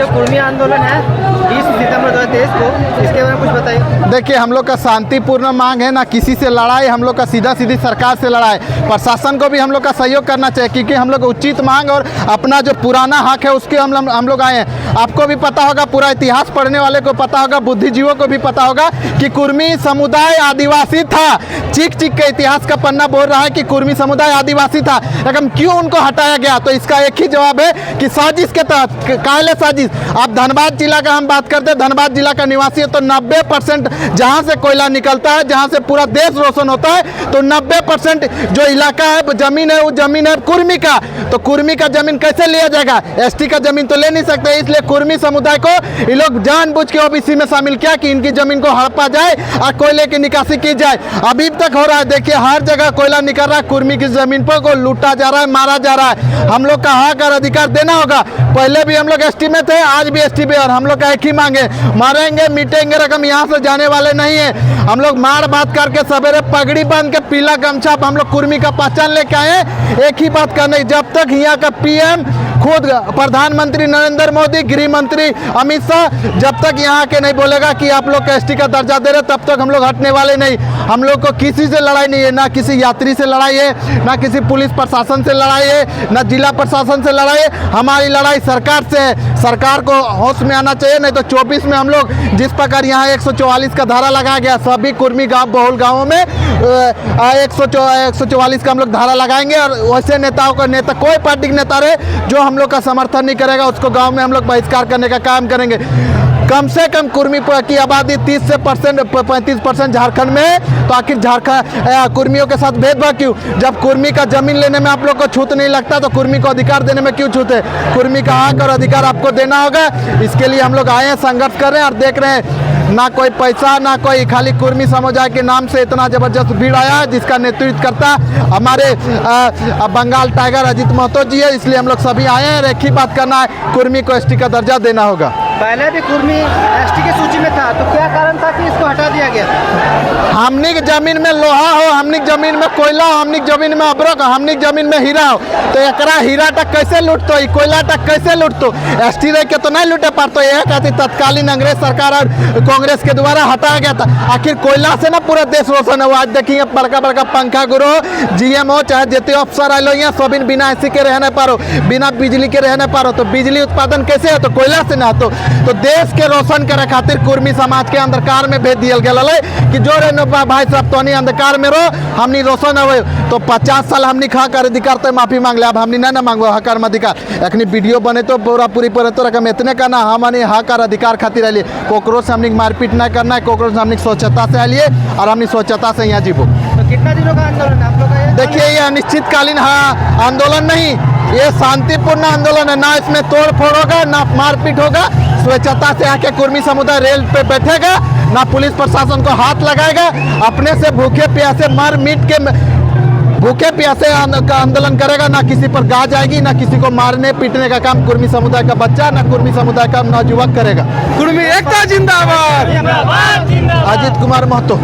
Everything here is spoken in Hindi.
जो कुर्मी आंदोलन है 20 सितंबर 2023 को, इसके बारे में कुछ बताइए। देखिए, हम लोग का शांतिपूर्ण मांग है, ना किसी से लड़ाई, हम लोग का सीधा सीधी सरकार से लड़ाई। प्रशासन को भी हम लोग का सहयोग करना चाहिए, क्योंकि हम लोग उचित मांग और अपना जो पुराना हक है उसके हम लोग आए हैं। आपको भी पता होगा, पूरा इतिहास पढ़ने वाले को पता होगा, बुद्धिजीवियों को भी पता होगा कि कुर्मी समुदाय आदिवासी था। चीख चीख के इतिहास का पन्ना बोल रहा है कि कुर्मी समुदाय आदिवासी था, लेकिन क्यों उनको हटाया गया? तो इसका एक ही जवाब है कि साजिश के तहत। काले साजिश। आप धनबाद जिला का हम बात करते हैं, धनबाद जिला का निवासी है, तो 90% जहां से कोयला निकलता है, जहां से पूरा देश रोशन होता है, तो 90% जो इलाका है, जमीन है, वो जमीन है कुर्मी का। तो कुर्मी का जमीन कैसे लिया जाएगा? एसटी का जमीन तो ले नहीं सकते, इसलिए कुर्मी समुदाय को ये लोग जानबूझ के ओबीसी में शामिल किया कि इनकी जमीन को हड़पा जाए और कोयले की निकासी की जाए। अभी तक हो रहा है, देखिए हर जगह कोयला निकल रहा है, कुर्मी की जमीन पर को लूटा जा रहा है, मारा जा रहा है। हम लोग का हक और अधिकार देना होगा। पहले भी हम लोग एसटी में थे, आज भी एसटी में, और हम लोग का एक ही मांगे, मारेंगे मिटेंगे रकम यहाँ से जाने वाले नहीं है। हम लोग मार बात करके सवेरे पगड़ी बांध के पीला गमछा हम लोग कुर्मी का पहचान लेके आए। एक ही बात करने, जब तक यहाँ का पीएम खुद प्रधानमंत्री नरेंद्र मोदी, गृह मंत्री अमित शाह जब तक यहाँ के नहीं बोलेगा कि आप लोग एसटी का दर्जा दे रहे, तब तक हम लोग हटने वाले नहीं। हम लोग को किसी से लड़ाई नहीं है, ना किसी यात्री से लड़ाई है, ना किसी पुलिस प्रशासन से लड़ाई है, ना जिला प्रशासन से लड़ाई है। हमारी लड़ाई सरकार से है। सरकार को होश में आना चाहिए, नहीं तो 24 में हम लोग जिस प्रकार यहाँ 144 का धारा लगाया गया, सभी कुर्मी गाँव बहुल गाँवों में 144 का हम लोग धारा लगाएंगे। और वैसे नेताओं का कोई पार्टी के नेता रहे जो हम लोग का समर्थन नहीं करेगा, उसको गांव में हम लोग बहिष्कार करने का काम करेंगे। कम से कम कुर्मी की आबादी 30 से 35% झारखंड में है, तो आखिर झारखंड कुर्मियों के साथ भेदभाव क्यों? जब कुर्मी का जमीन लेने में आप लोग को छूट नहीं लगता, तो कुर्मी को अधिकार देने में क्यों छूट है? कुर्मी का हक और अधिकार आपको देना होगा। इसके लिए हम लोग आए हैं, संघर्ष कर रहे हैं, और देख रहे हैं ना कोई पैसा, ना कोई, खाली कुर्मी समुदाय के नाम से इतना जबरदस्त भीड़ आया है, जिसका नेतृत्व करता हमारे बंगाल टाइगर अजीत महतो जी है। इसलिए हम लोग सभी आए हैं। एक ही बात करना है, कुर्मी को एसटी का दर्जा देना होगा। पहले भी कुर्मी एसटी की सूची में था, तो क्या कारण था कि इसको हटा दिया गया? हमनी की जमीन में लोहा हो, हमनी की जमीन में कोयला हो, हमनी की जमीन में अबरक हो, हमनी की जमीन में हीरा हो, तो एकरा हीरा तक कैसे लूटतो, कोयला तक कैसे लूटतो? एसटी रह के तो नहीं लूटे पारतो। यह कहती तत्कालीन अंग्रेज सरकार और कांग्रेस के द्वारा हटाया गया था। आखिर कोयला से ना पूरा देश रोशन हुआ। आज देखिए बड़का बड़का पंखा गुरु, जीएमओ, चाहे जितने अफसर आए यहाँ सब बिना एसी के रहने पारो, बिना बिजली के रहने पारो। तो बिजली उत्पादन कैसे है? तो कोयला से ना। तो देश के रोशन करे खातिर कुर्मी समाज के अंधकार में भेज दिया गया कि जो रे भाई साहब तो अंधकार में रो, हमनी रोशन हो। तो 50 साल हमनी खा कर अधिकार तो माफी मांग ले, अब हमनी ना मांगो हक और अधिकार। अखनी वीडियो बने तो पूरा पूरी पड़े तो रकम इतने का ना, हमने हक और अधिकार खातिर आइए। कोकरो से हमने मारपीट नहीं करना है, कोकरो से हमने स्वच्छता से आइए, और हमने स्वच्छता से यहाँ जीवो। तो कितना दिनों का आंदोलन है आप लोग का? देखिए, यह अनिश्चितकालीन आंदोलन नहीं, ये शांतिपूर्ण आंदोलन है। ना इसमें तोड़ फोड़ होगा, ना मारपीट होगा। स्वच्छता से आके कुर्मी समुदाय रेल पे बैठेगा, ना पुलिस प्रशासन को हाथ लगाएगा। अपने से भूखे प्यासे मर मिट के भूखे प्यासे आंदोलन करेगा। ना किसी पर गाज आएगी, ना किसी को मारने पीटने का काम कुर्मी समुदाय का बच्चा, ना कुर्मी समुदाय का नौजुवक करेगा। कुर्मी एकता जिंदाबाद। अजीत कुमार महतो।